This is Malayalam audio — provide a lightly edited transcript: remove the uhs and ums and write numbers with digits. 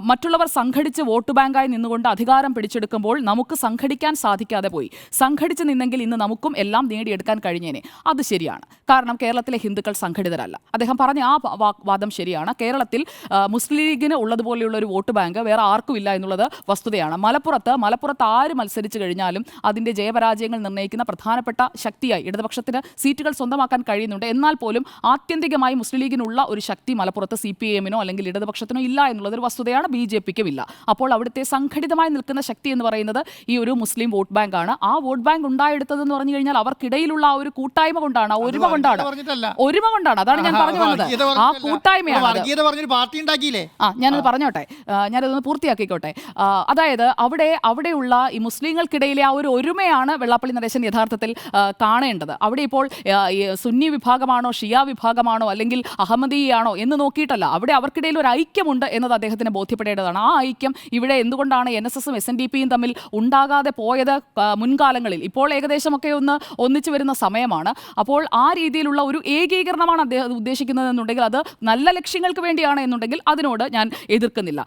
മറ്റുള്ളവർ സംഘടിച്ച് വോട്ട് ബാങ്കായി നിന്നുകൊണ്ട് അധികാരം പിടിച്ചെടുക്കുമ്പോൾ നമുക്ക് സംഘടിക്കാൻ സാധിക്കാതെ പോയി. സംഘടിച്ച് നിന്നെങ്കിൽ ഇന്ന് നമുക്കും എല്ലാം നേടിയെടുക്കാൻ കഴിഞ്ഞേനെ. അത് ശരിയാണ്. കാരണം കേരളത്തിലെ ഹിന്ദുക്കൾ സംഘടിതരല്ല. അദ്ദേഹം പറഞ്ഞ ആ വാദം ശരിയാണ്. കേരളത്തിൽ മുസ്ലിം ലീഗിന് ഉള്ളതുപോലെയുള്ള ഒരു വോട്ട് ബാങ്ക് വേറെ ആർക്കും ഇല്ല എന്നുള്ളത് വസ്തുതയാണ്. മലപ്പുറത്ത് ആര് മത്സരിച്ചു കഴിഞ്ഞാലും അതിൻ്റെ ജയപരാജയങ്ങൾ നിർണ്ണയിക്കുന്ന പ്രധാനപ്പെട്ട ശക്തിയായി ഇടതുപക്ഷത്തിന് സീറ്റുകൾ സ്വന്തമാക്കാൻ കഴിയുന്നുണ്ട്. എന്നാൽ പോലും ആത്യന്തികമായി മുസ്ലിം ലീഗിനുള്ള ഒരു ശക്തി മലപ്പുറത്ത് CPIM-നോ അല്ലെങ്കിൽ ഇടതുപക്ഷത്തിനോ ഇല്ല എന്നുള്ളതൊരു വസ്തുതയാണ്. BJP-ക്കും ഇല്ല. അപ്പോൾ അവിടുത്തെ സംഘടിതമായി നിൽക്കുന്ന ശക്തി എന്ന് പറയുന്നത് ഈ ഒരു മുസ്ലിം വോട്ട് ബാങ്കാണ്. ആ വോട്ട് ബാങ്ക് ഉണ്ടായെടുത്തതെന്ന് പറഞ്ഞു കഴിഞ്ഞാൽ അവർക്കിടയിലുള്ള ആ ഒരു കൂട്ടായ്മ കൊണ്ടാണ്, ഒരുമ കൊണ്ടാണ്. അതാണ് ഞാൻ പറഞ്ഞു വന്നത്. ആ കൂട്ടായ്മയാണ്. ഞാനത് പറഞ്ഞോട്ടെ, ഞാനതൊന്ന് പൂർത്തിയാക്കിക്കോട്ടെ. അതായത് അവിടെയുള്ള ഈ മുസ്ലിങ്ങൾക്കിടയിലെ ആ ഒരു ഒരുമയാണ് വെള്ളാപ്പള്ളി നടേശൻ യഥാർത്ഥത്തിൽ കാണേണ്ടത്. അവിടെ ഇപ്പോൾ സുന്നി വിഭാഗമാണോ ഷിയ വിഭാഗമാണോ അല്ലെങ്കിൽ അഹമ്മദിയാണോ എന്ന് നോക്കിയിട്ടല്ല, അവിടെ അവർക്കിടയിൽ ഒരു ഐക്യമുണ്ട് എന്നത് അദ്ദേഹത്തിന് ബോധ്യപ്പെടേണ്ടതാണ്. ആ ഐക്യം ഇവിടെ എന്തുകൊണ്ടാണ് NSS-ഉം SNDP-യും തമ്മിൽ ഉണ്ടാകാതെ പോയത് മുൻകാലങ്ങളിൽ? ഇപ്പോൾ ഏകദേശമൊക്കെ ഒന്നിച്ചു വരുന്ന സമയമാണ്. അപ്പോൾ ആ രീതിയിലുള്ള ഒരു ഏകീകരണമാണ് അദ്ദേഹം ഉദ്ദേശിക്കുന്നത് എന്നുണ്ടെങ്കിൽ, അത് നല്ല ലക്ഷ്യങ്ങൾക്ക് വേണ്ടിയാണ് എന്നുണ്ടെങ്കിൽ അതിനോട് ഞാൻ എതിർക്കുന്നില്ല.